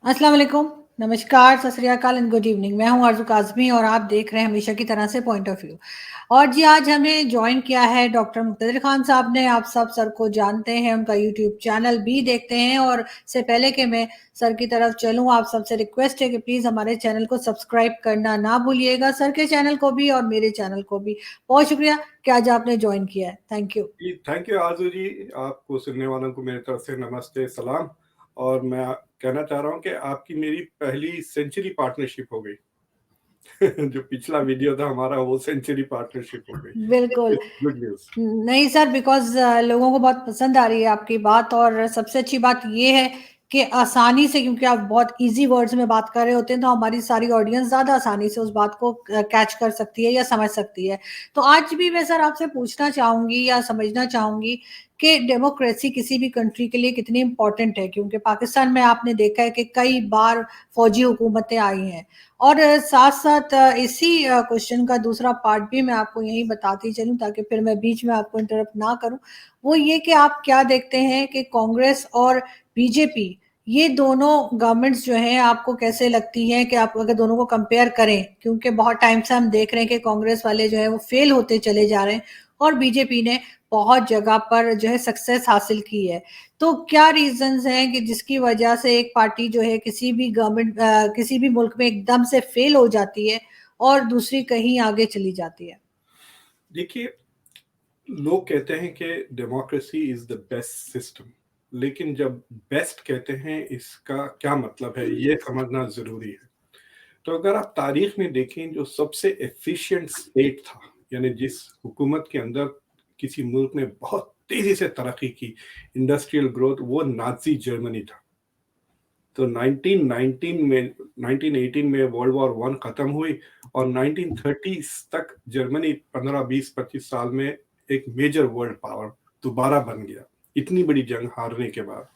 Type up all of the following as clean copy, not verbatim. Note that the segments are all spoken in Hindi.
अस्सलाम वालेकुम, नमस्कार, सत श्री अकाल एंड गुड इवनिंग। मैं हूं आरज़ू काज़मी और आप देख रहे हैं हमेशा की तरह से पॉइंट ऑफ व्यू। और जी आज हमें जॉइन किया है डॉक्टर मुक़्तदिर खान साहब ने। आप सब सर को जानते हैं, उनका यूट्यूब चैनल भी देखते हैं। और इससे पहले कि मैं सर की तरफ चलूँ, आप सबसे रिक्वेस्ट है कि प्लीज़ हमारे चैनल को सब्सक्राइब करना ना भूलिएगा, सर के चैनल को भी और मेरे चैनल को भी। बहुत शुक्रिया कि आज आपने जॉइन किया है। Thank you. जी, थैंक यू आरज़ू जी। आपको सुनने वालों को मेरी तरफ से नमस्ते, सलाम। और मैं कहना चाह रहा हूँ कि आपकी मेरी पहली सेंचुरी पार्टनरशिप हो गई। जो पिछला वीडियो था हमारा वो सेंचुरी पार्टनरशिप हो गई। बिल्कुल। It's good news. नहीं सर, बिकॉज़ लोगों को बहुत पसंद आ रही है आपकी बात। और सबसे अच्छी बात ये है कि आसानी से, क्योंकि आप बहुत ईज़ी वर्ड्स में बात कर रहे होते हैं, तो हमारी सारी ऑडियंस ज़्यादा आसानी से उस बात को कैच कर सकती है या समझ सकती है। तो आज भी मैं सर आपसे पूछना चाहूँगी या समझना चाहूँगी कि डेमोक्रेसी किसी भी कंट्री के लिए कितनी इम्पोर्टेंट है? क्योंकि पाकिस्तान में आपने देखा है कि कई बार फ़ौजी हुकूमतें आई हैं। और साथ-साथ इसी क्वेश्चन का दूसरा पार्ट भी मैं आपको यहीं बताती चलूँ, ताकि फिर मैं बीच में आपको इंटरप्ट ना करूँ। वो ये कि आप क्या देखते हैं कि कांग्रेस और बीजेपी, ये दोनों गवर्नमेंट्स जो हैं, आपको कैसे लगती हैं कि आप अगर दोनों को कंपेयर करें? क्योंकि बहुत टाइम से हम देख रहे हैं कि कांग्रेस वाले जो हैं वो फेल होते चले जा रहे हैं और बीजेपी ने बहुत जगह पर जो है सक्सेस हासिल की है। तो क्या रीज़न्स हैं कि जिसकी वजह से एक पार्टी जो है किसी भी किसी भी मुल्क में एकदम से फेल हो जाती है और दूसरी कहीं आगे चली जाती है? देखिए, लोग कहते हैं कि democracy is the best system, लेकिन जब बेस्ट कहते हैं इसका क्या मतलब है ये समझना ज़रूरी है। तो अगर आप तारीख में देखें जो सबसे एफिशिएंट स्टेट था, यानी जिस हुकूमत के अंदर किसी मुल्क ने बहुत तेजी से तरक्की की, इंडस्ट्रियल ग्रोथ, वो नाज़ी जर्मनी था। तो 1918 में वर्ल्ड वॉर वन खत्म हुई और 1930s तक जर्मनी 15-20-25 साल में एक मेजर वर्ल्ड पावर दोबारा बन गया, इतनी बड़ी जंग हारने के बाद।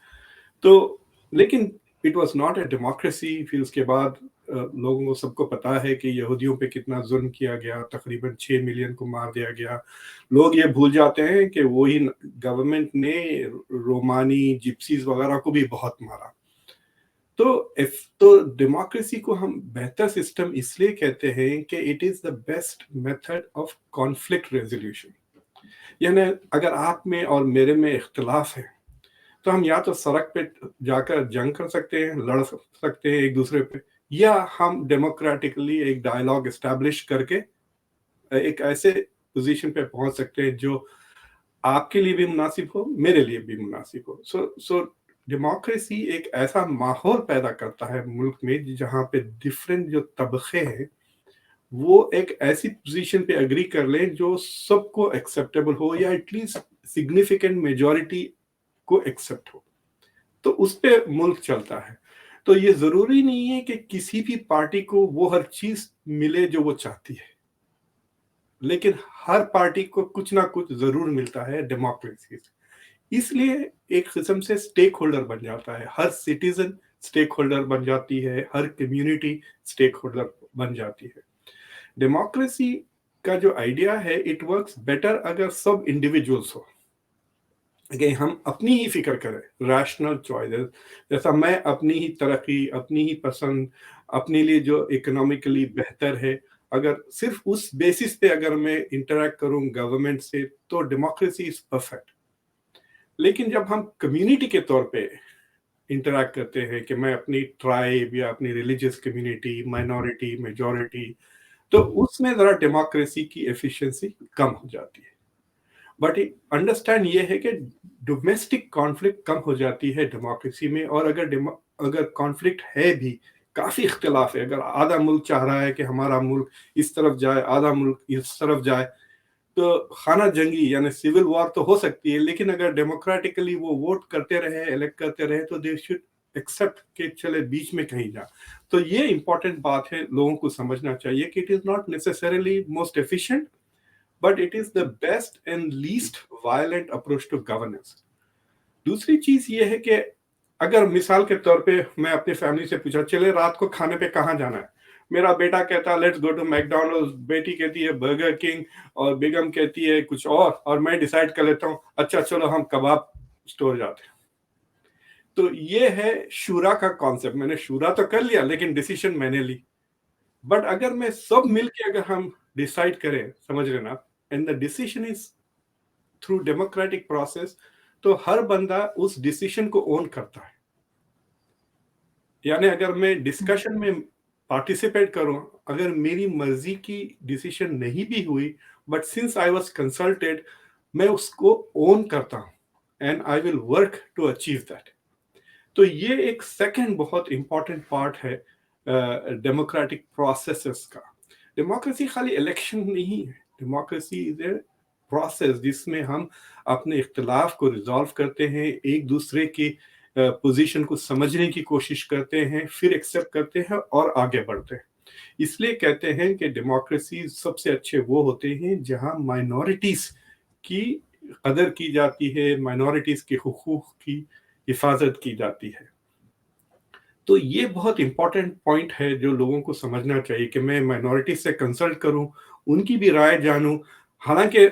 तो लेकिन it was not a democracy. फिर उसके बाद लोगों को सबको पता है कि यहूदियों पे कितना जुल्म किया गया, तकरीबन 6 मिलियन को मार दिया गया। लोग ये भूल जाते हैं कि वही गवर्नमेंट ने रोमानी, जिप्सीज वगैरह को भी बहुत मारा। तो डेमोक्रेसी को हम बेहतर सिस्टम इसलिए कहते हैं कि it is the best method of conflict resolution. यानी अगर आप में और मेरे में इख्तिलाफ है तो हम या तो सड़क पे जाकर जंग कर सकते हैं, लड़ सकते हैं एक दूसरे पे, या हम डेमोक्रेटिकली एक डायलॉग एस्टैब्लिश करके एक ऐसे पोजीशन पे पहुंच सकते हैं जो आपके लिए भी मुनासिब हो, मेरे लिए भी मुनासिब हो। सो डेमोक्रेसी एक ऐसा माहौल पैदा करता है मुल्क में जहाँ पे डिफरेंट जो तबके हैं वो एक ऐसी पोजीशन पे एग्री कर लें जो सबको एक्सेप्टेबल हो, या एटलीस्ट सिग्निफिकेंट मेजॉरिटी को एक्सेप्ट हो, तो उस पे मुल्क चलता है। तो ये जरूरी नहीं है कि किसी भी पार्टी को वो हर चीज मिले जो वो चाहती है, लेकिन हर पार्टी को कुछ ना कुछ जरूर मिलता है डेमोक्रेसी से। इसलिए एक किस्म से स्टेक होल्डर बन जाता है, हर सिटीजन स्टेक होल्डर बन जाती है, हर कम्युनिटी स्टेक होल्डर बन जाती है। डेमोक्रेसी का जो आइडिया है इट वर्क्स बेटर अगर सब इंडिविजुअल्स हो, कि हम अपनी ही फिक्र करें, रैशनल चॉइसेस। जैसा मैं अपनी ही तरक्की, अपनी ही पसंद, अपने लिए जो इकोनॉमिकली बेहतर है, अगर सिर्फ उस बेसिस पे अगर मैं इंटरेक्ट करूं गवर्नमेंट से, तो डेमोक्रेसी इज परफेक्ट। लेकिन जब हम कम्युनिटी के तौर पे इंटरेक्ट करते हैं कि मैं अपनी ट्राइब या अपनी रिलीजियस कम्युनिटी, माइनॉरिटी, मेजॉरिटी, तो उसमें जरा डेमोक्रेसी की एफिशिएंसी कम हो जाती है। बट अंडरस्टैंड ये है कि डोमेस्टिक कॉन्फ्लिक्ट कम हो जाती है डेमोक्रेसी में। और अगर कॉन्फ्लिक्ट है भी, काफी इख्तिलाफ है, अगर आधा मुल्क चाह रहा है कि हमारा मुल्क इस तरफ जाए, आधा मुल्क इस तरफ जाए, तो खाना जंगी यानी सिविल वॉर तो हो सकती है। लेकिन अगर डेमोक्रेटिकली वो वोट करते रहे, इलेक्ट करते रहे, तो दे शुड एक्सेप्ट के चले बीच में कहीं जा। तो ये इंपॉर्टेंट बात है, लोगों को समझना चाहिए कि it is not necessarily most efficient, but it is the best and least violent approach to governance. दूसरी चीज ये है कि अगर मिसाल के तौर पे मैं अपनी फैमिली से पूछा, चले रात को खाने पे कहाँ जाना है, मेरा बेटा कहता है लेट्स गो टू मैकडोनल्ड्स, बेटी कहती है बर्गर किंग, और बेगम कहती है कुछ और मैं डिसाइड कर लेता हूँ अच्छा चलो हम कबाब स्टोर जाते हैं। तो ये है शूरा का कॉन्सेप्ट। मैंने शूरा तो कर लिया लेकिन डिसीजन मैंने ली। बट अगर मैं सब मिलके अगर हम डिसाइड करें, समझ रहे ना, and the decision is through democratic process, तो हर बंदा उस डिसीजन को ओन करता है। यानी अगर मैं डिस्कशन में पार्टिसिपेट करूं, अगर मेरी मर्जी की डिसीजन नहीं भी हुई, but since I was consulted, मैं उसको ओन करता हूं and I will work to achieve that. तो ये एक सेकंड बहुत इंपॉर्टेंट पार्ट है डेमोक्रेटिक प्रोसेसेस का। डेमोक्रेसी खाली इलेक्शन नहीं है, डेमोक्रेसी इज ए प्रोसेस जिसमें हम अपने इख्तिलाफ को रिजॉल्व करते हैं, एक दूसरे की पोजीशन को समझने की कोशिश करते हैं, फिर एक्सेप्ट करते हैं और आगे बढ़ते हैं। इसलिए कहते हैं कि डेमोक्रेसी सबसे अच्छे वो होते हैं जहां माइनॉरिटीज की कदर की जाती है, माइनॉरिटीज के हुकूक की हिफाजत की जाती है। तो ये बहुत इंपॉर्टेंट पॉइंट है जो लोगों को समझना चाहिए कि मैं माइनॉरिटी से कंसल्ट करूं, उनकी भी राय जानूं। हालांकि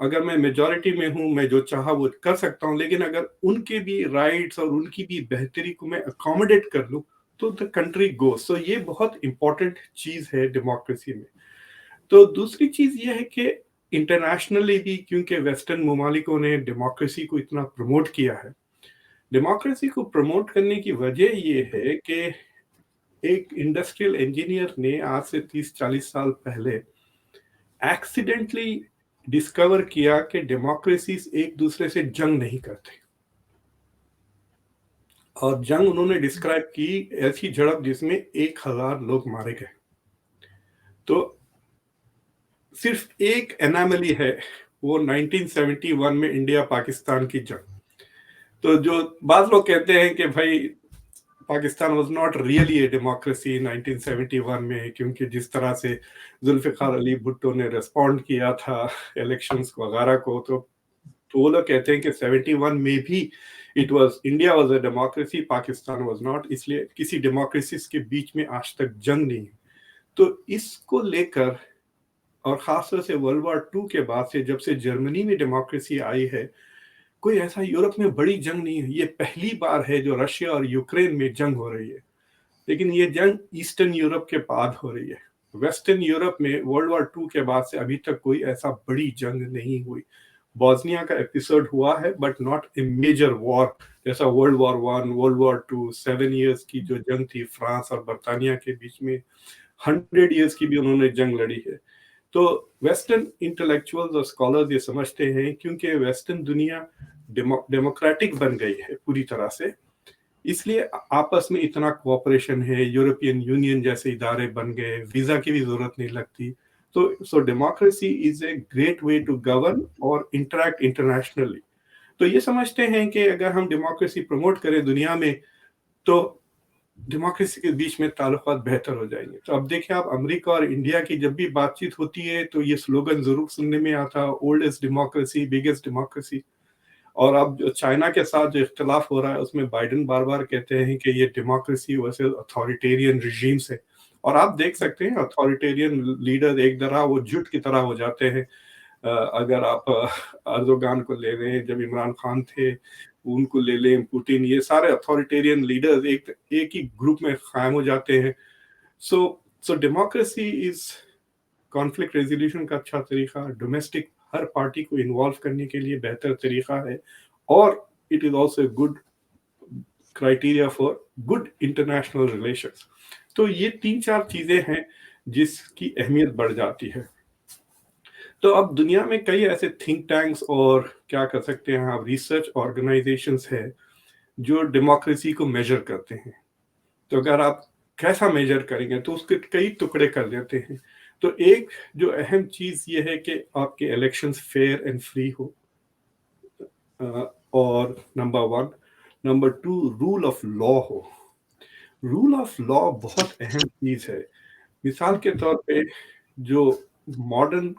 अगर मैं मेजॉरिटी में हूं, मैं जो चाहा वो कर सकता हूं, लेकिन अगर उनके भी राइट्स और उनकी भी बेहतरी को मैं अकोमोडेट कर लूं तो द कंट्री गो। सो ये बहुत इंपॉर्टेंट चीज है डेमोक्रेसी में। तो दूसरी चीज ये है कि इंटरनेशनली भी, क्योंकि वेस्टर्न ममालिकों ने डेमोक्रेसी को इतना प्रमोट किया है, डेमोक्रेसी को प्रमोट करने की वजह ये है कि एक इंडस्ट्रियल इंजीनियर ने आज से 30-40 साल पहले एक्सीडेंटली डिस्कवर किया कि डेमोक्रेसीज एक दूसरे से जंग नहीं करते, और जंग उन्होंने डिस्क्राइब की ऐसी झड़प जिसमें 1000 लोग मारे गए। तो सिर्फ एक एनामली है, वो 1971 में इंडिया पाकिस्तान की जंग। तो जो बाद लोग कहते हैं कि भाई Pakistan was not really a democracy 1971 में, क्योंकि जिस तरह से जुल्फिकार अली भुट्टो ने रिस्पॉन्ड किया था इलेक्शंस वगैरह को, तो वो लोग कहते हैं कि 71 में भी it was, India was a democracy, Pakistan was not. इसलिए किसी डेमोक्रेसीज के बीच में आज तक जंग नहीं है। तो इसको लेकर, और खासतौर से वर्ल्ड वॉर 2 के बाद से, जब से जर्मनी में डेमोक्रेसी आई है, कोई ऐसा यूरोप में बड़ी जंग नहीं है। ये पहली बार है जो रशिया और यूक्रेन में जंग हो रही है, लेकिन ये जंग ईस्टर्न यूरोप के बाद हो रही है। वेस्टर्न यूरोप में वर्ल्ड वॉर 2 के बाद से अभी तक कोई ऐसा बड़ी जंग नहीं हुई। बॉस्निया का एपिसोड हुआ है, but not a major war जैसा world war 1, world war 2, 7 years की जो जंग थी फ्रांस और बरतानिया के बीच में, 100 ईयर्स की भी उन्होंने जंग लड़ी है। तो वेस्टर्न इंटेलेक्चुअल्स और स्कॉलर्स ये समझते हैं, क्योंकि वेस्टर्न दुनिया डेमोक्रेटिक बन गई है पूरी तरह से, इसलिए आपस में इतना कोऑपरेशन है, यूरोपियन यूनियन जैसे इदारे बन गए, वीजा की भी जरूरत नहीं लगती। तो so democracy is a great way to govern और इंटरैक्ट इंटरनेशनली। तो ये समझते हैं कि अगर हम डेमोक्रेसी प्रमोट करें दुनिया में, तो डेमोक्रेसी के बीच में ताल्लुकात बेहतर हो जाएंगे। तो अब देखिए आप, अमेरिका और इंडिया की जब भी बातचीत होती है तो ये स्लोगन जरूर सुनने में आता है, ओल्डेस्ट डेमोक्रेसी, बिगेस्ट डेमोक्रेसी। और अब जो चाइना के साथ जो इख्तिलाफ हो रहा है, उसमें बाइडेन बार बार कहते हैं कि ये डेमोक्रेसी वर्सेस अथॉरिटेरियन रिजीम्स है। और आप देख सकते हैं अथॉरिटेरियन लीडर एक तरह वो जुट की तरह हो जाते हैं। अगर आप अर्दोगान को ले लें, जब इमरान खान थे उनको ले लें, पुतिन, ये सारे अथॉरिटेरियन लीडर्स एक ही ग्रुप में कायम हो जाते हैं। सो डेमोक्रेसी इज कॉन्फ्लिक्ट रेजोल्यूशन का अच्छा तरीका, डोमेस्टिक हर पार्टी को इन्वॉल्व करने के लिए बेहतर तरीका है, और it is also good criteria for good international relations. तो ये 3-4 चीजें हैं जिसकी अहमियत बढ़ जाती है। तो अब दुनिया में कई ऐसे थिंक टैंक्स और क्या कर सकते हैं आप, रिसर्च ऑर्गेनाइजेशंस है जो डेमोक्रेसी को मेजर करते हैं। तो अगर आप कैसा मेजर करेंगे तो उसके कई टुकड़े कर देते हैं। तो एक जो अहम चीज ये है कि आपके इलेक्शंस फेयर एंड फ्री हो, और number 1, number 2 rule of law हो। रूल ऑफ लॉ बहुत अहम चीज है। मिसाल के तौर पे जो मॉडर्न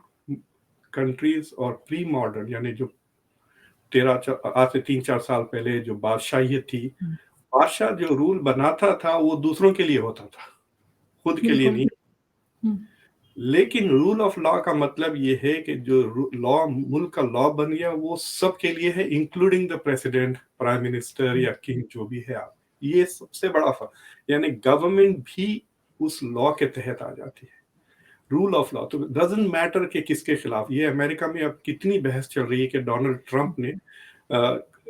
कंट्रीज और प्री मॉडर्न, यानी जो आज से 3-4 साल पहले जो बादशाहियत थी, बादशाह जो रूल बनाता था वो दूसरों के लिए होता था, खुद के लिए नहीं। लेकिन रूल ऑफ लॉ का मतलब ये है कि जो लॉ मुल्क का लॉ बन गया वो सबके लिए है, including the president, prime minister या किंग जो भी है आप। ये सबसे बड़ा फर्क, यानी गवर्नमेंट भी उस लॉ के तहत आ जाती है। रूल ऑफ लॉ तो डजंट मैटर कि किसके खिलाफ। ये अमेरिका में अब कितनी बहस चल रही है कि डोनाल्ड ट्रंप ने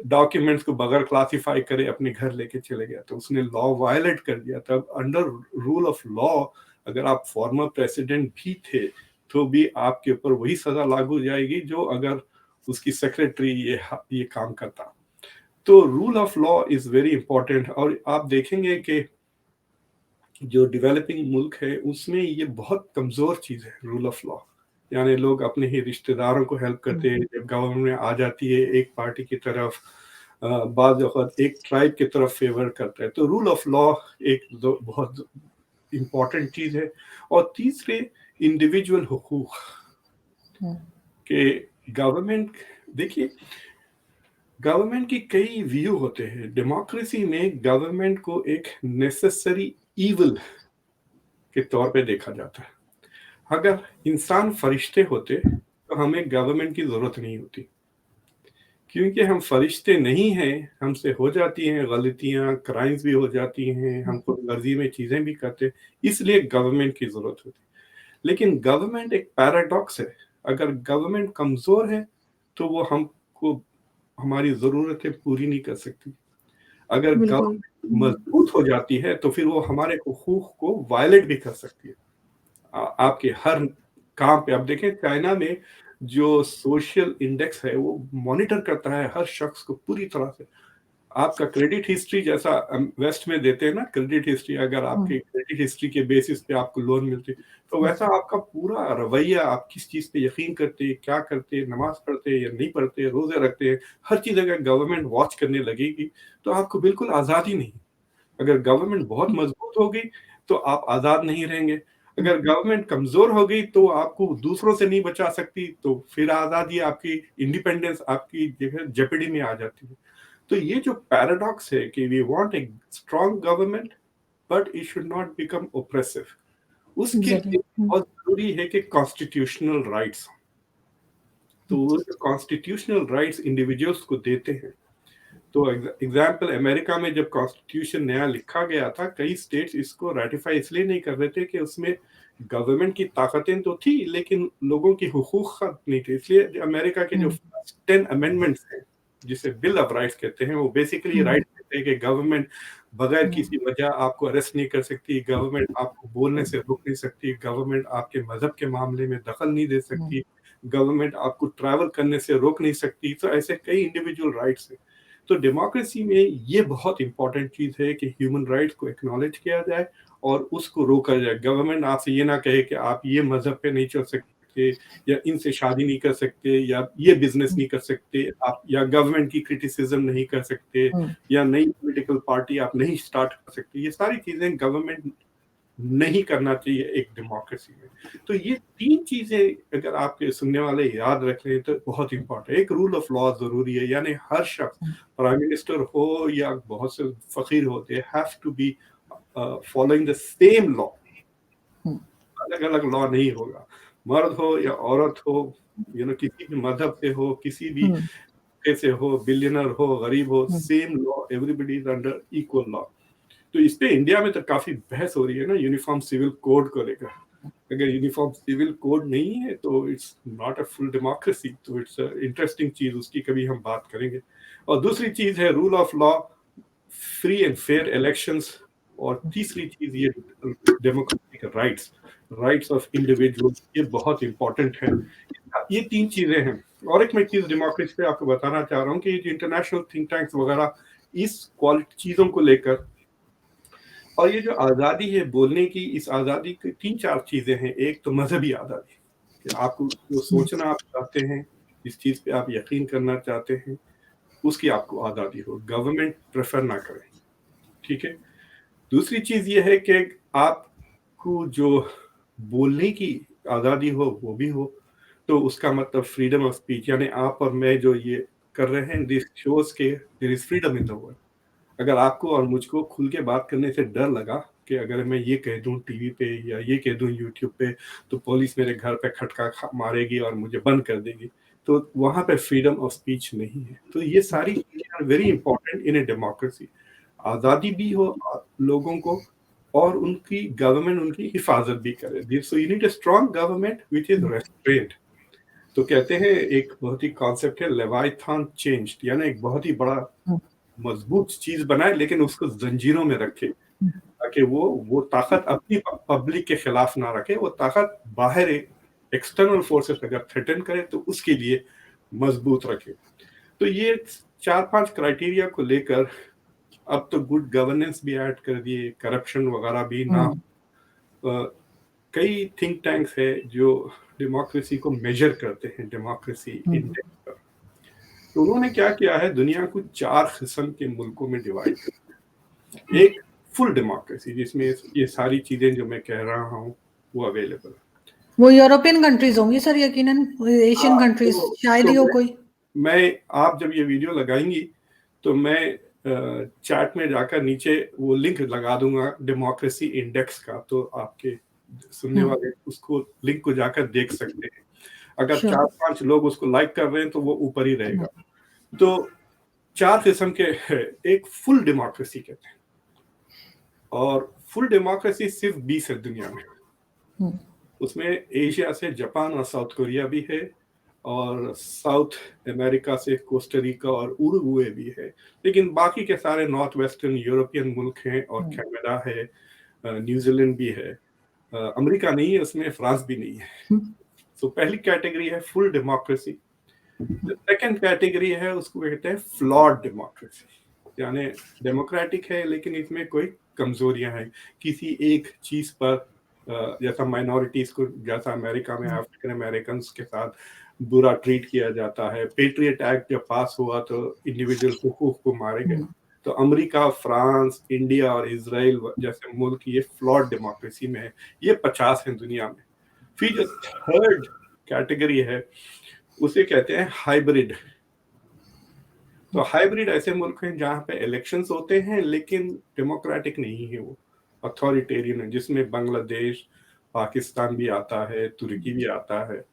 डॉक्यूमेंट्स को बगैर क्लासिफाई करे अपने घर लेके चले गया, तो उसने लॉ वायलेट कर दिया। तब अंडर रूल ऑफ लॉ अगर आप फॉर्मर प्रेसिडेंट भी थे तो भी आपके ऊपर वही सजा लागू हो जाएगी जो अगर उसकी सेक्रेटरी ये काम करता। तो rule of law is very important. और आप देखेंगे कि जो डेवलपिंग मुल्क है उसमें ये बहुत कमजोर चीज है रूल ऑफ लॉ। यानी लोग अपने ही रिश्तेदारों को हेल्प करते हैं, जब गवर्नमेंट आ जाती है एक पार्टी की तरफ, बाद वक्त एक ट्राइब की तरफ फेवर करता है। तो रूल ऑफ लॉ एक बहुत इम्पोर्टेंट चीज है। और तीसरे, इंडिविजुअल हुकूक के गवर्नमेंट, देखिए गवर्नमेंट की कई व्यू होते हैं। डेमोक्रेसी में गवर्नमेंट को एक नेसेसरी ईविल के तौर पे देखा जाता है। अगर इंसान फरिश्ते होते तो हमें गवर्नमेंट की जरूरत नहीं होती, क्योंकि हम फरिश्ते नहीं हैं, हमसे हो जाती हैं गलतियां, क्राइम्स भी हो जाती हैं, हम खुद गर्जी में चीजें भी करते हैं, इसलिए गवर्नमेंट की जरूरत होती है। लेकिन गवर्नमेंट एक पैराडॉक्स है। अगर गवर्नमेंट कमजोर है तो वो हमको हमारी जरूरतें पूरी नहीं कर सकती। अगर बिल्कुल। गवर्नमेंट मजबूत हो जाती है तो फिर वो हमारे हुकूक को वायलेट भी कर सकती है। आपके हर काम पे आप देखें, चाइना में जो सोशल इंडेक्स है वो मॉनिटर करता है हर शख्स को पूरी तरह से। आपका क्रेडिट हिस्ट्री जैसा वेस्ट में देते हैं ना, क्रेडिट हिस्ट्री, अगर आपके क्रेडिट हिस्ट्री के बेसिस पे आपको लोन मिलती, तो वैसा आपका पूरा रवैया, आप किस चीज पे यकीन करते हैं, क्या करते हैं, नमाज पढ़ते हैं या नहीं पढ़ते, रोजे रखते हैं, हर चीज अगर गवर्नमेंट वॉच करने लगेगी तो आपको बिल्कुल आजादी नहीं। अगर गवर्नमेंट बहुत मजबूत हो गई तो आप आजाद नहीं रहेंगे। अगर गवर्नमेंट कमजोर हो गई तो आपको दूसरों से नहीं बचा सकती, तो फिर आजादी, आपकी इंडिपेंडेंस आपकी जगह जेपीडी में आ जाती है। तो ये जो पैराडॉक्स है कि we want a strong government but it should not become oppressive, उसके लिए एग्जैक्टली। बहुत जरूरी है कि कॉन्स्टिट्यूशनल राइट्स। तो वो जो कॉन्स्टिट्यूशनल राइट्स इंडिविजुअल्स को देते हैं, तो एग्जाम्पल अमेरिका में जब कॉन्स्टिट्यूशन नया लिखा गया था, कई स्टेट्स इसको रेटिफाई इसलिए नहीं कर रहे थे कि उसमें गवर्नमेंट की ताकतें तो थी लेकिन लोगों की हुकूक नहीं थे। इसलिए अमेरिका के जो फर्स्ट 10 अमेंडमेंट्स हैं, जिसे बिल ऑफ राइट्स कहते हैं, वो बेसिकली राइट कहते हैं कि गवर्नमेंट बगैर किसी वजह आपको अरेस्ट नहीं कर सकती, गवर्नमेंट आपको बोलने से रोक नहीं सकती, गवर्नमेंट आपके मजहब के मामले में दखल नहीं दे सकती, गवर्नमेंट आपको ट्रैवल करने से रोक नहीं सकती। तो ऐसे कई इंडिविजुअल राइट्स हैं। तो डेमोक्रेसी में ये बहुत इंपॉर्टेंट चीज है कि ह्यूमन राइट्स को एक्नॉलेज किया जाए और उसको रोका जाए। गवर्नमेंट आपसे ये ना कहे कि आप ये मजहब पे नहीं चल सकते, या इनसे शादी नहीं कर सकते, या ये बिजनेस नहीं कर सकते आप, या गवर्नमेंट की क्रिटिसिज्म नहीं कर सकते, या नई पॉलिटिकल पार्टी आप नहीं स्टार्ट कर सकते। ये सारी चीजें गवर्नमेंट नहीं करना चाहिए एक डेमोक्रेसी में। तो ये 3 चीजें अगर आपके सुनने वाले याद रख लें तो बहुत इंपॉर्टेंट है। एक, रूल ऑफ लॉ जरूरी है, यानी हर शख्स, प्राइम मिनिस्टर हो या बहुत से फकीर होते, have to be following the same law. अलग अलग लॉ नहीं होगा, मर्द हो या औरत हो, किसी भी मजहब से हो, किसी भी कैसे हो, बिलियनर हो, गरीब हो, same law, everybody is under equal law. तो इस पे इंडिया में तो काफी बहस हो रही है ना, यूनिफॉर्म सिविल कोड को लेकर। अगर यूनिफॉर्म सिविल कोड नहीं है तो it's not a full democracy. तो इट्स इंटरेस्टिंग चीज, उसकी कभी हम बात करेंगे। और दूसरी चीज है rule of law, free and fair elections. और तीसरी चीज ये democratic rights, rights of individual, ये बहुत इंपॉर्टेंट है। ये 3 चीजें हैं। और एक मैं चीज डेमोक्रेसी पे आपको बताना चाह रहा हूँ कि इंटरनेशनल थिंक टैंक्स वगैरह इस क्वालिटी चीजों को लेकर, और ये जो आज़ादी है बोलने की, इस आज़ादी की 3-4 चीज़ें हैं। एक तो मज़हबी आज़ादी, कि आपको जो सोचना आप चाहते हैं, जिस चीज़ पे आप यकीन करना चाहते हैं, उसकी आपको आज़ादी हो, गवर्नमेंट प्रेफर ना करे, ठीक है। दूसरी चीज़ ये है कि आपको जो बोलने की आज़ादी हो वो भी हो, तो उसका मतलब फ्रीडम ऑफ स्पीच, यानी आप और मैं जो ये कर रहे हैं, दिस शोज़ के there is freedom in the world. अगर आपको और मुझको खुल के बात करने से डर लगा कि अगर मैं ये कह दूं टीवी पे या ये कह दूं यूट्यूब पे तो पुलिस मेरे घर पे खटका मारेगी और मुझे बंद कर देगी, तो वहां पे फ्रीडम ऑफ स्पीच नहीं है। तो ये सारी चीजें are very important in a democracy. आज़ादी भी हो लोगों को, और उनकी गवर्नमेंट उनकी हिफाजत भी करे। So you need a strong government which is restaurant. तो कहते हैं एक बहुत ही कॉन्सेप्ट है लेवाइथन चेंज, यानी एक बहुत ही बड़ा मजबूत चीज बनाए लेकिन उसको जंजीरों में रखे, ताकि वो ताकत अपनी पब्लिक के खिलाफ ना रखे, वो ताकत बाहर एक्सटर्नल फोर्सेस अगर थ्रेटन करे तो उसके लिए मजबूत रखे। तो ये 4-5 क्राइटेरिया को लेकर अब तो गुड गवर्नेंस भी ऐड कर दिए, करप्शन वगैरह भी ना हो। कई थिंक टैंक्स है जो डेमोक्रेसी को मेजर करते हैं, डेमोक्रेसी इंडेक्स पर। तो उन्होंने क्या किया है, दुनिया को 4 किस्म के मुल्कों में डिवाइड किया। एक फुल डेमोक्रेसी जिसमें ये सारी चीजें जो मैं कह रहा हूँ वो अवेलेबल है। वो यूरोपियन कंट्रीज होंगी सर यकीनन, एशियन कंट्रीज शायद ही हो कोई। आप जब ये वीडियो लगाएंगी तो मैं चैट में जाकर नीचे वो लिंक लगा दूंगा डेमोक्रेसी इंडेक्स का, तो आपके सुनने वाले उसको लिंक को जाकर देख सकते हैं। अगर 4-5 लोग उसको लाइक कर रहे हैं तो वो ऊपर ही रहेगा। तो 4 किस्म के एक फुल डेमोक्रेसी कहते हैं, और फुल डेमोक्रेसी सिर्फ 20 है दुनिया में। उसमें एशिया से जापान और साउथ कोरिया भी है, और साउथ अमेरिका से कोस्टारिका और उरुग्वे भी है, लेकिन बाकी के सारे नॉर्थ वेस्टर्न यूरोपियन मुल्क हैं, और कनाडा है, न्यूजीलैंड भी है, अमेरिका नहीं है उसमें, फ्रांस भी नहीं है। तो पहली कैटेगरी है फुल डेमोक्रेसी। सेकंड कैटेगरी है उसको कहते हैं फ्लॉड डेमोक्रेसी, यानी डेमोक्रेटिक है लेकिन इसमें कोई कमजोरियां हैं किसी एक चीज पर, जैसा माइनॉरिटीज को, जैसा अमेरिका में अफ्रीकन अमेरिकन के साथ बुरा ट्रीट किया जाता है। पेट्रियट एक्ट जब पास हुआ तो इंडिविजुअल हुकूक को मारे गए। तो अमेरिका, फ्रांस, इंडिया और इजराइल जैसे मुल्क ये फ्लॉड डेमोक्रेसी में है। ये 50 है दुनिया में। फिर जो थर्ड कैटेगरी है उसे कहते हैं हाइब्रिड। तो हाइब्रिड ऐसे मुल्क हैं जहां पे इलेक्शंस होते हैं लेकिन डेमोक्रेटिक नहीं है, वो अथॉरिटेरियन है, जिसमें बांग्लादेश, पाकिस्तान भी आता है, तुर्की भी आता है।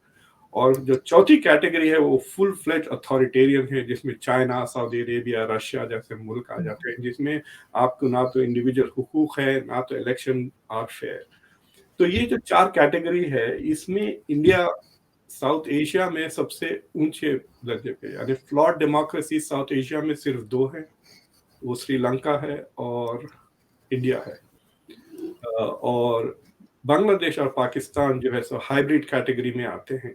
और जो चौथी कैटेगरी है वो फुल फ्लेज अथॉरिटेरियन है, जिसमें चाइना, सऊदी अरेबिया, रशिया जैसे मुल्क आ जाते हैं, जिसमें आपको ना तो इंडिविजुअल हुकूक है ना तो इलेक्शन आर फेयर। तो ये जो 4 कैटेगरी है इसमें इंडिया साउथ एशिया में सबसे ऊंचे दर्जे पे, यानी फ्लॉड डेमोक्रेसी साउथ एशिया में सिर्फ 2 है, वो श्रीलंका है और इंडिया है। और बांग्लादेश और पाकिस्तान जो है सो हाइब्रिड कैटेगरी में आते हैं।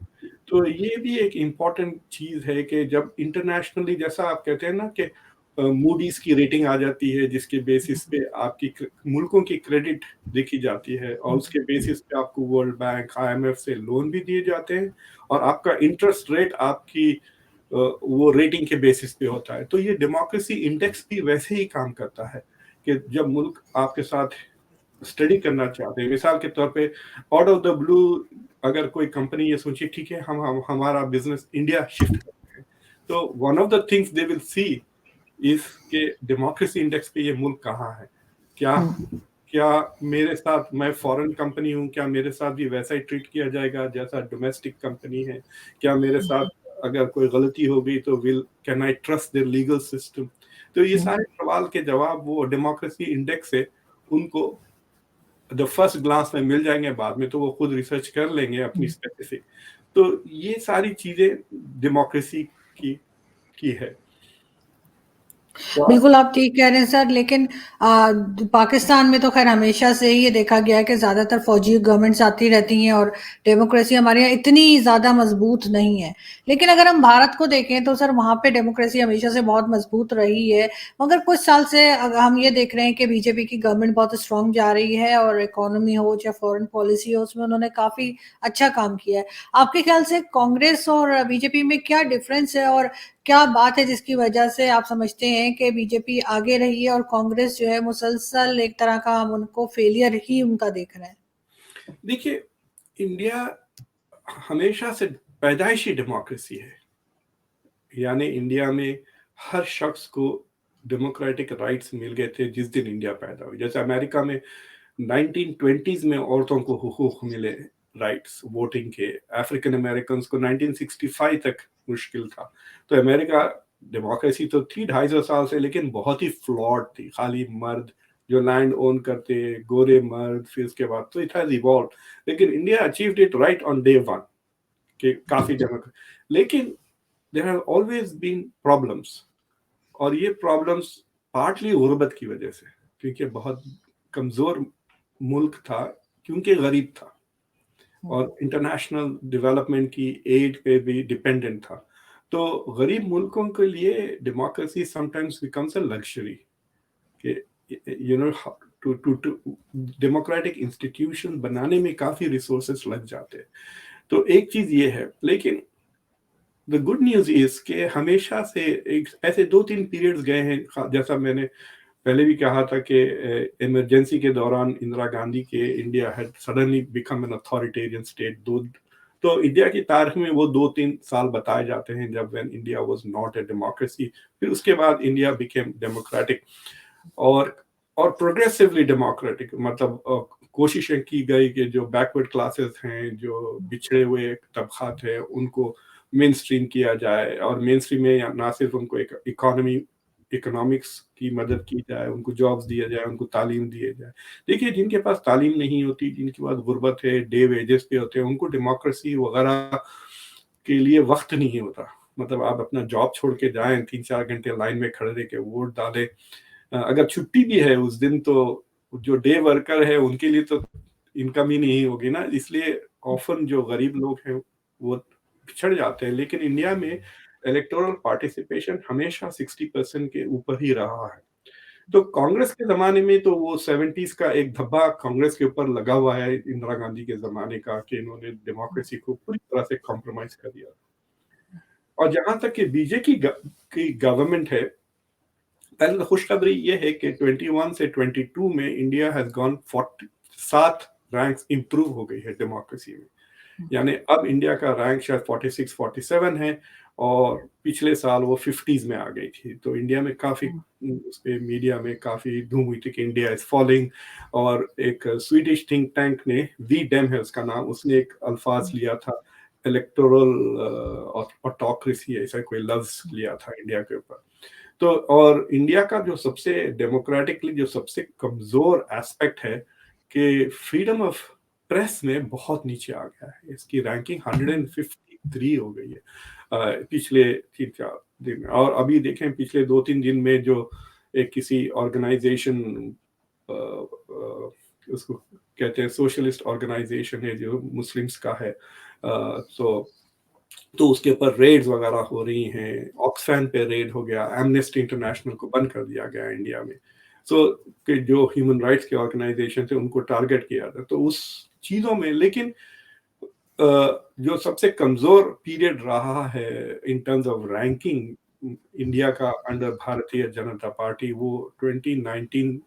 तो ये भी एक इम्पॉर्टेंट चीज है कि जब इंटरनेशनली, जैसा आप कहते हैं ना कि मूडीज की रेटिंग आ जाती है जिसके बेसिस पे आपकी मुल्कों की क्रेडिट देखी जाती है, और उसके बेसिस पे आपको वर्ल्ड बैंक, IMF से लोन भी दिए जाते हैं, और आपका इंटरेस्ट रेट आपकी वो रेटिंग के बेसिस पे होता है। तो ये डेमोक्रेसी इंडेक्स भी वैसे ही काम करता है कि जब मुल्क आपके साथ स्टडी करना चाहते हैं, मिसाल के तौर पे आउट ऑफ द ब्लू अगर कोई कंपनी ये सोचे ठीक है हम हमारा बिजनेस इंडिया शिफ्ट करते हैं, तो one of the things they will see is के डेमोक्रेसी इंडेक्स पे ये मुल्क कहाँ है, क्या क्या मेरे साथ, मैं फॉरेन कंपनी हूँ, क्या मेरे साथ भी वैसा ही ट्रीट किया जाएगा जैसा डोमेस्टिक कंपनी है, क्या मेरे साथ अगर कोई गलती हो गई तो can I trust their legal system. तो ये सारे सवाल के जवाब वो डेमोक्रेसी इंडेक्स से उनको द फर्स्ट ग्लांस में मिल जाएंगे, बाद में तो वो खुद रिसर्च कर लेंगे अपनी स्पेसिफिक। तो ये सारी चीजें डेमोक्रेसी की है। बिल्कुल आप ठीक कह रहे हैं सर, लेकिन पाकिस्तान में तो खैर हमेशा से ही ये देखा गया है कि ज़्यादातर फौजी गवर्नमेंट्स आती रहती हैं और डेमोक्रेसी हमारे यहाँ इतनी ज़्यादा मजबूत नहीं है। लेकिन अगर हम भारत को देखें तो सर वहाँ पे डेमोक्रेसी हमेशा से बहुत मजबूत रही है, मगर कुछ साल से हम ये देख रहे हैं कि बीजेपी की गवर्नमेंट बहुत स्ट्रांग जा रही है, और इकोनॉमी हो चाहे फॉरेन पॉलिसी हो उसमें उन्होंने काफ़ी अच्छा काम किया है। आपके ख्याल से कांग्रेस और बीजेपी में क्या डिफरेंस है, और क्या बात है जिसकी वजह से आप समझते हैं कि बीजेपी आगे रही है और कांग्रेस जो है मुसलसल एक तरह का हम उनको फेलियर ही उनका देख रहे हैं? देखिए, इंडिया हमेशा से पैदाइशी डेमोक्रेसी है, यानी इंडिया में हर शख्स को डेमोक्रेटिक राइट्स मिल गए थे जिस दिन इंडिया पैदा हुई। जैसे अमेरिका में 1920s में औरतों को हुकूक मिले, राइट्स वोटिंग के। अफ्रीकन अमेरिकन को 1965 तक मुश्किल था। तो अमेरिका डेमोक्रेसी तो थी 250 साल से, लेकिन बहुत ही फ्लॉड थी। खाली मर्द जो लैंड ओन करते, गोरे मर्द, फिर उसके बाद तो इट हैज इवॉल्व। लेकिन India achieved it right on day one कि काफी डेमोक्रेसी। लेकिन there have always been problems, और ये प्रॉब्लम्स पार्टली गुर्बत की वजह से, क्योंकि बहुत कमजोर मुल्क था, क्योंकि गरीब था और इंटरनेशनल डेवलपमेंट की एड पे भी डिपेंडेंट था। तो गरीब मुल्कों के लिए democracy sometimes becomes a luxury कि you know to to to democratic institution बनाने में काफी रिसोर्सेस लग जाते हैं। तो एक चीज ये है। लेकिन द गुड न्यूज इज कि हमेशा से एक ऐसे 2-3 पीरियड्स गए हैं, जैसा मैंने पहले भी कहा था कि इमरजेंसी के दौरान इंदिरा गांधी के India had suddenly become an authoritarian state. तो इंडिया की तारीख में वो 2-3 साल बताए जाते हैं जब when India was not a democracy. फिर उसके बाद इंडिया बिकेम डेमोक्रेटिक और प्रोग्रेसिवली डेमोक्रेटिक। मतलब कोशिशें की गई कि जो बैकवर्ड क्लासेस हैं, जो बिछड़े हुए तबकात हैं, उनको मेन स्ट्रीम किया जाए, और मेन स्ट्रीम में ना सिर्फ उनको एक इकोनॉमिक्स की मदद की जाए, उनको जॉब्स दिया जाए, उनको तालीम दिए जाए। देखिए, जिनके पास तालीम नहीं होती, जिनके पास गुर्बत है, डे वेजेस पे होते हैं, उनको डेमोक्रेसी वगैरह के लिए वक्त नहीं होता। मतलब आप अपना जॉब छोड़ के जाएं, 3-4 घंटे लाइन में खड़े रह के वोट डालें, अगर छुट्टी भी है उस दिन तो जो डे वर्कर है उनके लिए तो इनकम ही नहीं होगी ना। इसलिए ऑफन जो गरीब लोग हैं वो पिछड़ जाते हैं। लेकिन इंडिया में इलेक्टोरल पार्टिसिपेशन हमेशा 60% के ऊपर ही रहा है। तो कांग्रेस के जमाने में तो वो 70s का एक धब्बा कांग्रेस के ऊपर लगा हुआ है, इंदिरा गांधी के जमाने का, कि इन्होंने डेमोक्रेसी को पूरी तरह से कॉम्प्रोमाइज कर दिया। और जहां तक कि बीजेपी की गवर्नमेंट है, पहले तो खुशखबरी ये है कि 21 से 22 में India has gone 7 ranks improve हो गई है डेमोक्रेसी में। यानी अब इंडिया का रैंक शायद 46-47 है, और पिछले साल वो 50s में आ गई थी। तो इंडिया में काफी उस पे मीडिया में काफी धूम हुई थी कि इंडिया इज फॉलोइंग। और एक स्वीडिश थिंक टैंक ने, वी डेम है उसका नाम, उसने एक अल्फाज लिया था, इलेक्टोरल ऑटोक्रेसी, ऐसा कोई लफ्ज लिया था इंडिया के ऊपर। तो और इंडिया का जो सबसे डेमोक्रेटिकली जो सबसे कमजोर एस्पेक्ट है कि फ्रीडम ऑफ प्रेस में बहुत नीचे आ गया है। इसकी रैंकिंग 153 हो गई है पिछले 3-4 दिन में। और अभी देखें पिछले 2-3 दिन में जो एक किसी ऑर्गेनाइजेशन, उसको कहते हैं सोशलिस्ट ऑर्गेनाइजेशन है जो मुस्लिम्स का है, तो उसके ऊपर रेड्स वगैरह हो रही हैं। ऑक्सफैम पे रेड हो गया, एमनेस्टी इंटरनेशनल को बंद कर दिया गया इंडिया में। कि जो ह्यूमन राइट्स के ऑर्गेनाइजेशन थे उनको टारगेट किया था। तो उस चीजों में, लेकिन जो सबसे कमजोर पीरियड रहा है in terms of ranking India का अंडर भारतीय जनता पार्टी, वो 2019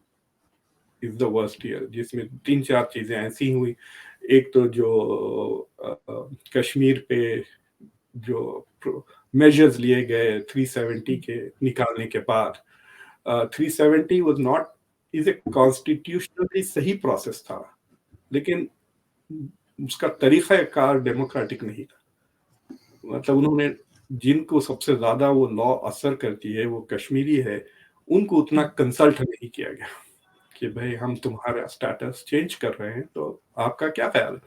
इज द वर्स्ट ईयर, जिसमें 3-4 चीजें ऐसी हुई। एक तो जो कश्मीर पे जो मेजर्स लिए गए 370 के निकालने के बाद, 370 was not is a constitutionally सही प्रोसेस था, लेकिन उसका तरीका कार डेमोक्रेटिक नहीं था। मतलब उन्होंने जिनको सबसे ज्यादा वो लॉ असर करती है, वो कश्मीरी है, उनको उतना कंसल्ट नहीं किया गया कि भाई हम तुम्हारा स्टेटस चेंज कर रहे हैं तो आपका क्या ख्याल है।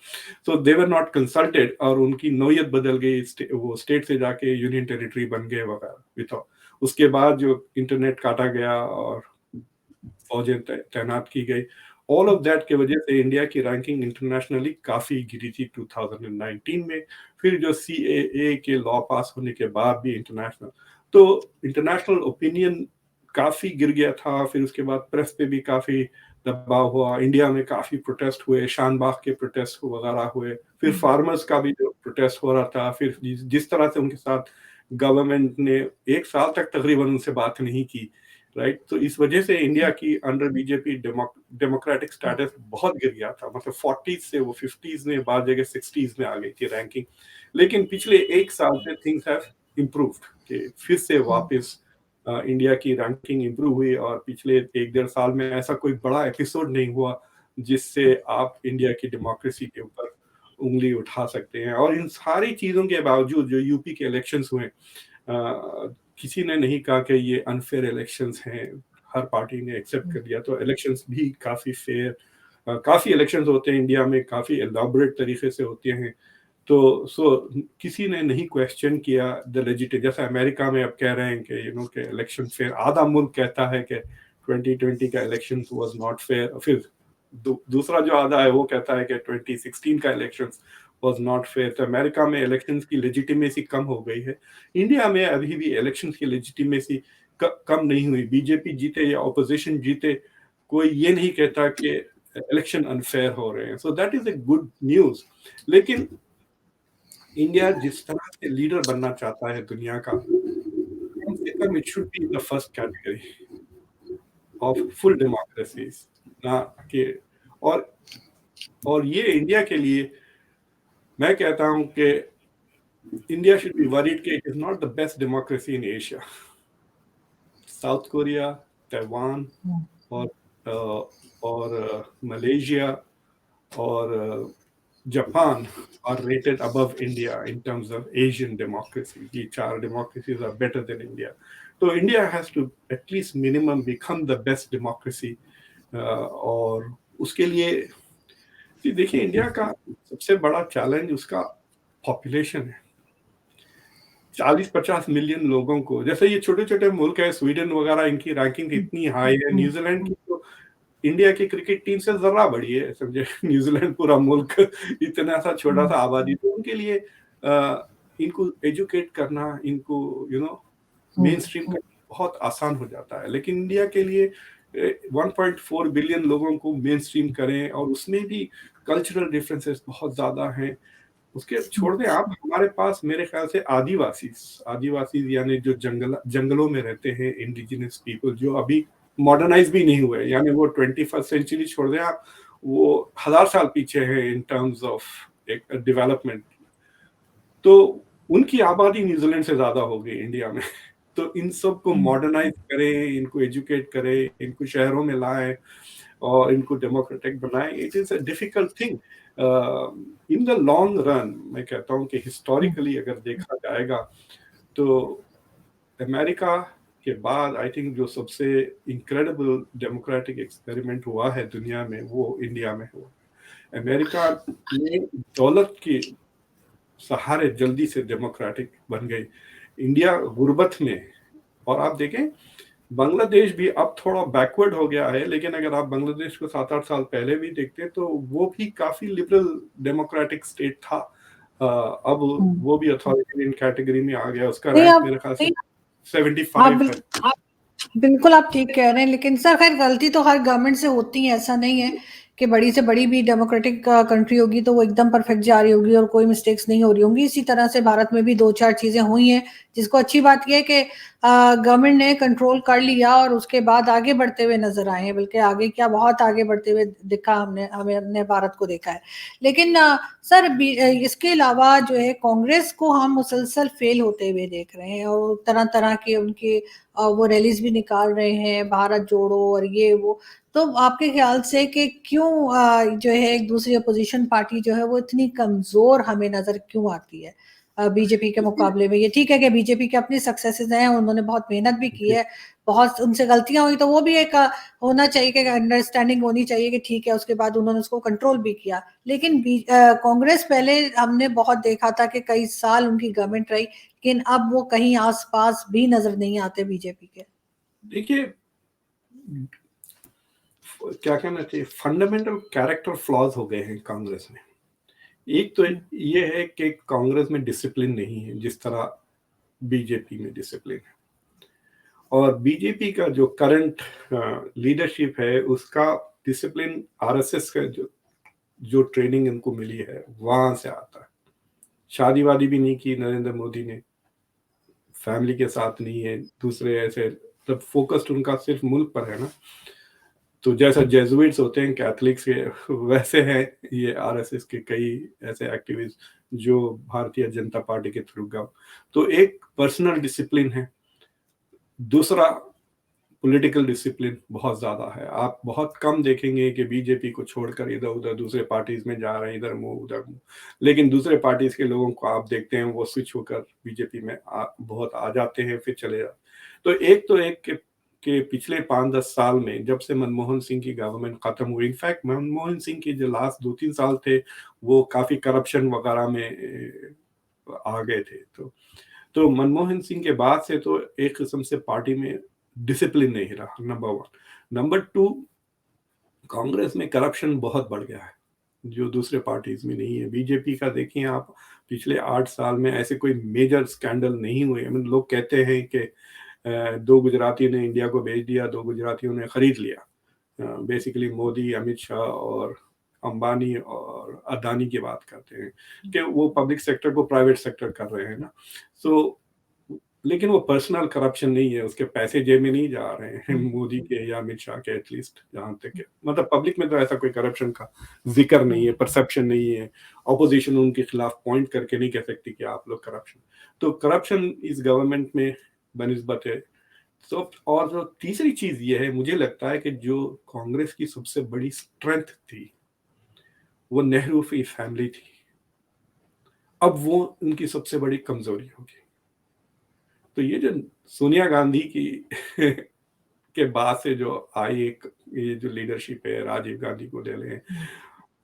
सो दे वर नॉट कंसल्टेड, और उनकी नौयत बदल गई, वो स्टेट से जाके यूनियन टेरिटरी बन गए वगैरह। उसके बाद जो इंटरनेट काटा गया और फौजें तैनात की गई, ऑल ऑफ दैट के वजह से इंडिया की रैंकिंग इंटरनेशनली काफी गिरी थी 2019 में। फिर जो CAA के लॉ पास होने के बाद भी इंटरनेशनल ओपिनियन काफी गिर गया था। फिर उसके बाद प्रेस पे भी काफी दबाव हुआ, इंडिया में काफी प्रोटेस्ट हुए, शानबाग के प्रोटेस्ट वगैरह हुए, फिर फार्मर्स का भी जो प्रोटेस्ट हो रहा था, फिर जिस तरह से उनके साथ गवर्नमेंट ने 1 साल तक तकरीबन उनसे बात नहीं की, राइट। तो इस वजह से इंडिया की अंडर बीजेपी डेमोक्रेटिक स्टेटस बहुत गिर गया था। मतलब 40s से वो 50s में, बाद जगह 60s में आ गई थी रैंकिंग। लेकिन पिछले 1 साल से थिंग्स हैव इम्प्रूव्ड, कि फिर से वापस इंडिया की रैंकिंग इंप्रूव हुई। और पिछले 1-1.5 साल में ऐसा कोई बड़ा एपिसोड नहीं हुआ जिससे आप इंडिया की डेमोक्रेसी के ऊपर उंगली उठा सकते हैं। और इन सारी चीज़ों के बावजूद जो यूपी के इलेक्शंस हुए, किसी ने नहीं कहा कि ये अनफेयर इलेक्शंस हैं, हर पार्टी ने एक्सेप्ट कर लिया। तो इलेक्शंस भी काफ़ी फेयर, काफ़ी इलेक्शंस होते हैं इंडिया में, काफ़ी एलैबोरेट तरीके से होते हैं। तो किसी ने नहीं क्वेश्चन किया द लेजिटिमेसी। जैसे अमेरिका में अब कह रहे हैं कि कि इलेक्शन फेयर, आधा मुल्क कहता है कि 2020 का इलेक्शन वाज नॉट फेयर, फिर दूसरा जो आधा है वो कहता है कि 2016 का इलेक्शन वाज नॉट फेयर। तो अमेरिका में इलेक्शंस की लेजिटिमेसी कम हो गई है। इंडिया में अभी भी इलेक्शंस की लेजिटिमेसी कम नहीं हुई। बीजेपी जीते या ऑपोजिशन जीते, कोई ये नहीं कहता कि इलेक्शन अनफेयर हो रहे हैं। So that is a good news. लेकिन इंडिया जिस तरह से लीडर बनना चाहता है दुनिया का, कम से कम it should be in the first category of full democracies, ना कि और ये इंडिया के लिए मैं कहता हूं कि इंडिया शुड बी वरीड कि it is not the best democracy in Asia. South Korea, Taiwan और मलेशिया और Japan are rated above India in terms of Asian democracy. The 4 democracies are better than India. So India has to at least minimum become the best democracy. और उसके लिए देखिए, इंडिया का सबसे बड़ा चैलेंज उसका पॉपुलेशन है। 40-50 मिलियन लोगों को, जैसे ये छोटे छोटे मुल्क है स्वीडन वगैरह, इनकी रैंकिंग इतनी हाई है। न्यूजीलैंड की तो इंडिया की क्रिकेट टीम से जरा बड़ी है, समझे। न्यूजीलैंड पूरा मुल्क इतना सा छोटा सा आबादी, तो उनके लिए इनको एजुकेट करना, इनको मेन स्ट्रीम करना बहुत आसान हो जाता है। लेकिन इंडिया के लिए 1.4 बिलियन लोगों को मेन स्ट्रीम करें, और उसमें भी कल्चरल डिफरेंसेस बहुत ज्यादा हैं। उसके छोड़ दें आप, हमारे पास मेरे ख्याल से आदिवासी यानी जो जंगलों में रहते हैं, इंडिजिनस पीपल, जो अभी मॉडर्नाइज भी नहीं हुए, यानी वो 21st सेंचुरी छोड़ दें आप, वो 1000 साल पीछे हैं इन टर्म्स ऑफ एक डेवलपमेंट। तो उनकी आबादी न्यूजीलैंड से ज्यादा हो गई इंडिया में। तो इन सब को मॉडर्नाइज करें, इनको एजुकेट करें, इनको शहरों में लाएं और इनको डेमोक्रेटिक बनाएं। It is a difficult thing in the long run. मैं कहता हूं कि हिस्टोरिकली अगर देखा जाएगा तो अमेरिका के बाद आई थिंक जो सबसे इनक्रेडिबल डेमोक्रेटिक एक्सपेरिमेंट हुआ है दुनिया में, वो इंडिया में हुआ। अमेरिका में दौलत के सहारे जल्दी से डेमोक्रेटिक बन गई, इंडिया गुर्बत में। और आप देखें, बांग्लादेश भी अब थोड़ा बैकवर्ड हो गया है, लेकिन अगर आप बांग्लादेश को 7-8 साल पहले भी देखते तो वो भी काफी लिबरल डेमोक्रेटिक स्टेट था। अब वो भी अथॉरिटेरियन कैटेगरी में आ गया। उसका रैंक मेरे ख्याल से 75 है। बिल्कुल आप ठीक कह रहे हैं, लेकिन सर खैर गलती तो हर गवर्नमेंट से होती है। ऐसा नहीं है कि बड़ी से बड़ी भी डेमोक्रेटिक कंट्री होगी तो वो एकदम परफेक्ट जा रही होगी और कोई मिस्टेक्स नहीं हो रही होंगी। इसी तरह से भारत में भी 2-4 चीजें हुई हैं, जिसको अच्छी बात यह है कि गवर्नमेंट ने कंट्रोल कर लिया और उसके बाद आगे बढ़ते हुए नजर आए हैं। बल्कि आगे क्या, बहुत आगे बढ़ते हुए दिखा हमने भारत को देखा है। लेकिन सर इसके अलावा जो है कांग्रेस को हम मुसलसल फेल होते हुए देख रहे हैं, और तरह तरह के उनके वो रैलीज भी निकाल रहे हैं, भारत जोड़ो और ये वो। तो आपके ख्याल से कि क्यों जो है एक दूसरी अपोजिशन पार्टी जो है वो इतनी कमजोर हमें नजर क्यों आती है बीजेपी के मुकाबले में? ये ठीक है कि बीजेपी के अपनी सक्सेसेस हैं, उन्होंने बहुत मेहनत भी की है, बहुत उनसे गलतियां हुई तो वो भी एक होना चाहिए कि अंडरस्टैंडिंग होनी चाहिए कि ठीक है, उसके बाद उन्होंने उसको कंट्रोल भी किया। लेकिन कांग्रेस पहले हमने बहुत देखा था कि कई साल उनकी गवर्नमेंट रही, लेकिन अब वो कहीं आसपास भी नजर नहीं आते बीजेपी के। देखिए, क्या कहना चाहिए, फंडामेंटल कैरेक्टर फ्लॉज हो गए हैं कांग्रेस में। एक तो ये है कि कांग्रेस में डिसिप्लिन नहीं है जिस तरह बीजेपी में डिसिप्लिन है। और बीजेपी का जो करंट लीडरशिप है उसका डिसिप्लिन आरएसएस का जो ट्रेनिंग इनको मिली है वहां से आता है। शादी वादी भी नहीं की नरेंद्र मोदी ने, फैमिली के साथ नहीं है, दूसरे ऐसे, तब फोकस्ड उनका सिर्फ मुल्क पर है ना। तो जैसा जेजुइट्स होते हैं कैथलिक्स के, वैसे हैं ये आरएसएस के कई ऐसे एक्टिविस्ट जो भारतीय जनता पार्टी के थ्रू गए। तो एक पर्सनल डिसिप्लिन है, दूसरा पॉलिटिकल डिसिप्लिन बहुत ज़्यादा है। आप बहुत कम देखेंगे कि बीजेपी को छोड़कर इधर-उधर दूसरे पार्टीज़ में जा रहे हैं, इधर मुँह, उधर मुँह। लेकिन दूसरे पार्टीज़ के लोगों को आप देखते हैं, वो स्विच होकर बीजेपी में बहुत आ जाते हैं, फिर चले जाते हैं। तो एक के पिछले 5-10 साल में जब से मनमोहन सिंह की गवर्नमेंट खत्म हुई, इनफैक्ट मनमोहन सिंह के जो लास्ट 2-3 साल थे, वो काफ़ी करप्शन वगैरह में आ गए थे। तो मनमोहन सिंह के बाद से तो एक किस्म से पार्टी में डिसिप्लिन नहीं रहा, नंबर 1। नंबर 2, कांग्रेस में करप्शन बहुत बढ़ गया है, जो दूसरे पार्टीज में नहीं है। बीजेपी का देखिए आप, पिछले 8 साल में ऐसे कोई मेजर स्कैंडल नहीं हुए। लोग कहते हैं कि 2 गुजराती ने इंडिया को बेच दिया, 2 गुजरातियों ने खरीद लिया। बेसिकली मोदी, अमित शाह और अंबानी और अदानी की बात करते हैं कि वो पब्लिक सेक्टर को प्राइवेट सेक्टर कर रहे हैं ना। सो लेकिन वो पर्सनल करप्शन नहीं है, उसके पैसे जेब में नहीं जा रहे हैं मोदी के या अमित शाह के, एटलीस्ट जहां तक है। मतलब पब्लिक में तो ऐसा कोई करप्शन का जिक्र नहीं है, परसेप्शन नहीं है। ऑपोजिशन उनके खिलाफ पॉइंट करके नहीं कह सकती कि आप लोग करप्शन। तो करप्शन इस गवर्नमेंट में बनिस्बत है। तो और जो तीसरी चीज ये है, मुझे लगता है कि जो कांग्रेस की सबसे बड़ी स्ट्रेंथ थी, वो नेहरू की फैमिली थी। अब वो उनकी सबसे बड़ी कमजोरी होगी। तो ये जो सोनिया गांधी की के बाद से जो आई एक ये जो लीडरशिप है, राजीव गांधी को ले लें,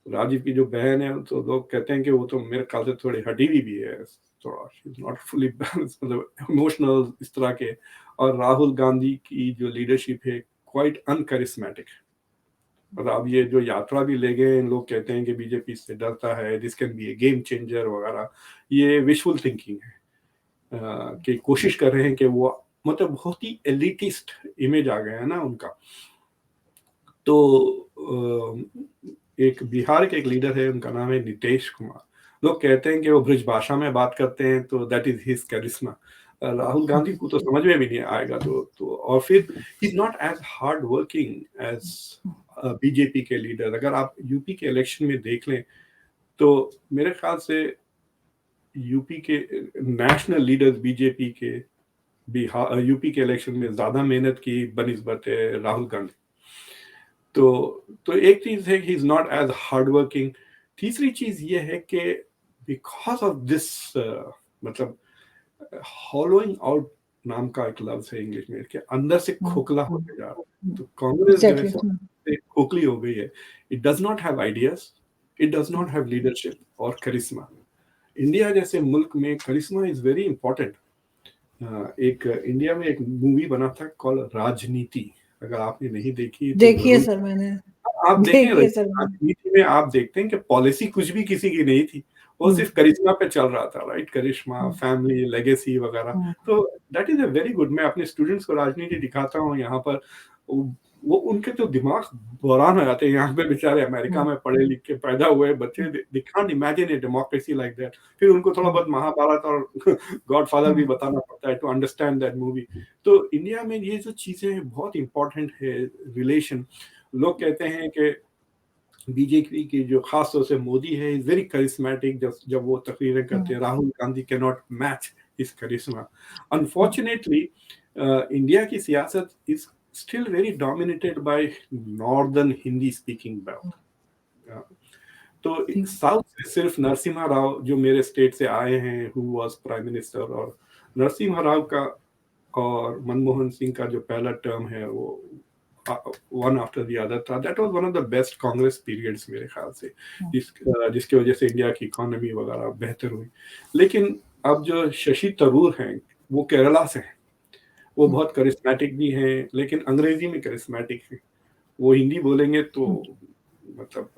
राजीव की जो बहन है, तो लोग कहते हैं कि वो तो मेरे ख्याल से थोड़ी हटी हुई भी है, थोड़ा she is not fully balance, मतलब इमोशनल इस तरह के। और राहुल गांधी की जो लीडरशिप है, क्वाइट अनकरिस्मेटिक। और अब ये जो यात्रा भी ले गए, लोग कहते हैं कि बीजेपी से डरता है, this can be A game changer वगैरह। ये विशुअल थिंकिंग है कि कोशिश कर रहे हैं कि वो, मतलब बहुत ही एलिटिस्ट इमेज आ गया है ना उनका। तो एक बिहार के एक लीडर है, उनका नाम है नीतीश कुमार। लोग कहते हैं कि वो ब्रिज भाषा में बात करते हैं, तो that is his charisma. Rahul Gandhi को तो समझ में भी नहीं आएगा। तो और फिर he is not as hard working as BJP के लीडर। अगर आप यूपी के इलेक्शन में देख लें, तो मेरे ख्याल से यूपी के नेशनल लीडर्स बीजेपी के बिहार यूपी के इलेक्शन में ज्यादा मेहनत की बनिस्बत है राहुल गांधी। तो एक चीज है कि he is not as hard working. तीसरी चीज ये है कि बिकॉज ऑफ दिस, मतलब हॉलोइंग आउट नाम का एक लफ्ज है इंग्लिश में, कि अंदर से खोखला होते जा रहा है। तो कांग्रेस जो है खोखली हो गई है। It does not have ideas, it does not have leadership और करिश्मा। इंडिया जैसे मुल्क में करिश्मा इज वेरी इंपॉर्टेंट। एक इंडिया में एक मूवी बना था कॉल राजनीति, अगर आपने नहीं देखी तो देखिए सर, मैंने आप देखें। देखिए सर, राजनीति में आप देखते हैं कि पॉलिसी कुछ भी किसी की नहीं थी, वो सिर्फ करिश्मा पे चल रहा था, राइट? करिश्मा, फैमिली, लेगेसी वगैरह। तो that is a very good. मैं अपने स्टूडेंट्स को राजनीति दिखाता हूँ यहाँ पर, वो उनके तो दिमाग बौरान हो जाते हैं। यहाँ पे बेचारे अमेरिका में पढ़े लिख के पैदा हुए बच्चे, they can't imagine a democracy like that. फिर उनको थोड़ा बहुत महाभारत और गॉडफादर भी बताना पड़ता है टू अंडरस्टैंड दैट मूवी। तो इंडिया में ये जो चीजें बहुत इंपॉर्टेंट है, रिलेशन। लोग कहते हैं कि बीजेपी की जो खास तौर से मोदी है, इज वेरी करिश्मेटिक। जब वो तकरीरें करते हैं, Rahul Gandhi can not match इस करिश्मा। अनफॉर्चुनेटली इंडिया की सियासत is still very dominated by northern Hindi speaking belt. तो साउथ से सिर्फ नरसिम्हा राव जो मेरे स्टेट से आए हैं, हु वाज प्राइम मिनिस्टर, और नरसिम्हा राव का और मनमोहन सिंह का जो पहला टर्म है, वो वन आफ्टर द अदर था। That was one of the best Congress periods मेरे ख्याल से, जिसकी वजह से इंडिया की इकोनॉमी वगैरह बेहतर हुई। लेकिन अब जो शशि थरूर हैं, वो केरला से हैं। वो बहुत करिश्मेटिक भी हैं, लेकिन अंग्रेजी में करिश्मेटिक हैं। वो हिंदी बोलेंगे तो मतलब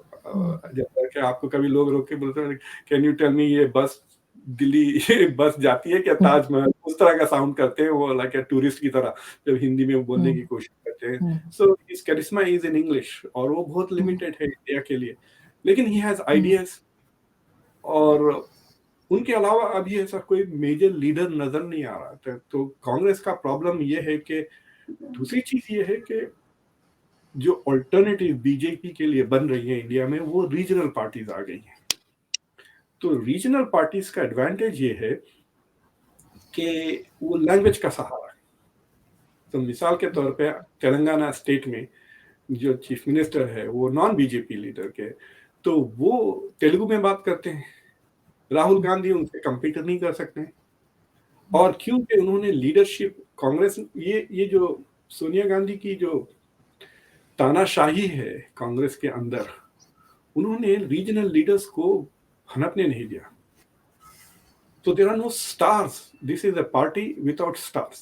जैसा कि आपको कभी लोग रोक के बोलते हैं, कैन यू टेल मी ये बस दिल्ली ये बस जाती है क्या ताजमहल, उस तरह का साउंड करते हैं वो, लाइक टूरिस्ट की तरह जब हिंदी में बोलने की कोशिश करते हैं। So his charisma is in English, और वो बहुत लिमिटेड है इंडिया के लिए। लेकिन ही हैज आइडियाज, और उनके अलावा अभी ऐसा कोई मेजर लीडर नजर नहीं आ रहा था। तो कांग्रेस का प्रॉब्लम ये है कि, दूसरी चीज ये है कि जो ऑल्टरनेटिव बीजेपी के लिए बन रही है इंडिया में, वो रीजनल पार्टीज आ गई हैं। तो रीजनल पार्टीज का एडवांटेज ये है कि वो लैंग्वेज का सहारा है। तो मिसाल के तौर पे तेलंगाना स्टेट में जो चीफ मिनिस्टर है वो नॉन बीजेपी लीडर के, तो वो तेलुगु में बात करते हैं। राहुल गांधी उनसे कंपीट नहीं कर सकते हैं। और क्योंकि उन्होंने लीडरशिप कांग्रेस, ये जो सोनिया गांधी की जो तानाशाही है कांग्रेस के अंदर, उन्होंने रीजनल लीडर्स को हनपने नहीं दिया। तो there are no stars, this is a party without stars.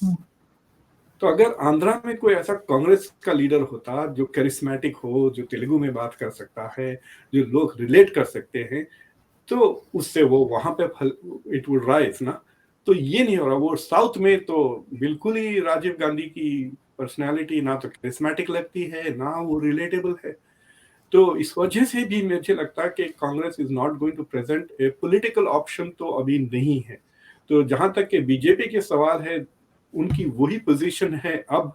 तो अगर आंध्रा में कोई ऐसा कांग्रेस का लीडर होता जो करिस्मेटिक हो, जो तेलुगु में बात कर सकता है, जो लोग रिलेट कर सकते हैं, तो उससे वो वहां पे इट वुड राइज ना। तो ये नहीं हो रहा। वो साउथ में तो बिल्कुल ही राजीव गांधी की पर्सनालिटी ना तो करिस्मेटिक लगती है, ना वो रिलेटेबल है। तो इस वजह से भी मुझे लगता है कि Congress is not going to present a political option, तो अभी नहीं है। तो जहां तक के बीजेपी के सवाल है, उनकी वही पोजीशन है अब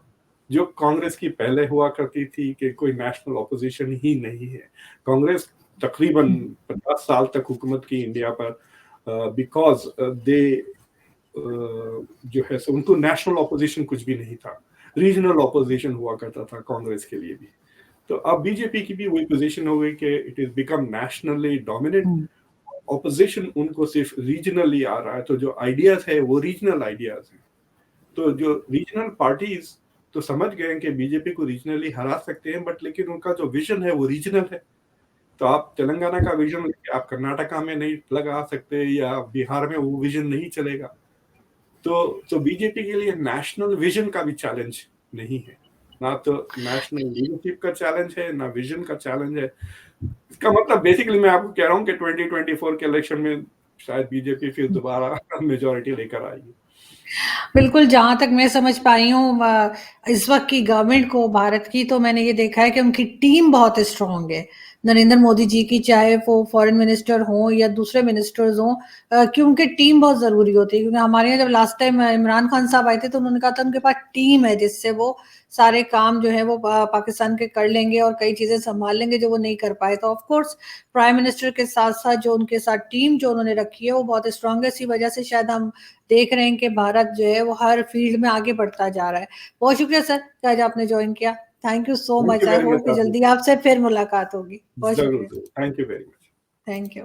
जो कांग्रेस की पहले हुआ करती थी कि कोई नेशनल ऑपोजिशन ही नहीं है। कांग्रेस तकरीबन 50 साल तक हुकूमत की इंडिया पर, बिकॉज दे जो है सो उनको नेशनल ऑपोजिशन कुछ भी नहीं था, रीजनल ऑपोजिशन हुआ करता था कांग्रेस के लिए भी। तो अब बीजेपी की भी वही पोजीशन हो गई कि it is become nationally dominant, opposition उनको सिर्फ रीजनली आ रहा है। तो जो आइडियाज है वो रीजनल आइडियाज हैं। तो जो रीजनल पार्टीज तो समझ गए कि बीजेपी को रीजनली हरा सकते हैं, बट लेकिन उनका जो विजन है वो रीजनल है। तो आप तेलंगाना का विजन लेके आप कर्नाटका में नहीं लगा सकते, या बिहार में वो विजन नहीं चलेगा। तो बीजेपी के लिए नेशनल विजन का भी चैलेंज नहीं है, ना तो नेशनल लीडरशिप का चैलेंज है, ना विजन का चैलेंज है। इसका मतलब बेसिकली मैं आपको कह रहा हूँ कि 2024 के इलेक्शन में शायद बीजेपी फिर दोबारा मेजोरिटी लेकर आएगी। बिल्कुल, जहाँ तक मैं समझ पाई हूँ इस वक़्त की गवर्नमेंट को भारत की, तो मैंने ये देखा है कि उनकी टीम बहुत स्ट्रॉन्ग है। नरेंद्र मोदी जी की, चाहे वो फॉरेन मिनिस्टर हों या दूसरे मिनिस्टर्स हों, कि उनकी टीम बहुत ज़रूरी होती है। क्योंकि हमारे यहाँ जब लास्ट टाइम इमरान खान साहब आए थे, तो उन्होंने कहा था उनके पास टीम है जिससे वो सारे काम जो है वो पाकिस्तान के कर लेंगे और कई चीज़ें सँभाल लेंगे जो वो नहीं कर पाए। तो ऑफ कोर्स प्राइम मिनिस्टर के साथ-साथ जो उनके साथ टीम जो उन्होंने रखी है वो बहुत स्ट्रॉन्ग है। इसी वजह से शायद हम देख रहे हैं कि भारत जो है वो हर फील्ड में आगे बढ़ता जा रहा है। बहुत शुक्रिया सर कि आज आपने जॉइन किया। Thank you so thank much. You I very hope much कि आपने। जल्दी आपसे फिर मुलाकात होगी। बहुत जरूर शुक्रिया। जरूर, thank you very much. Thank you.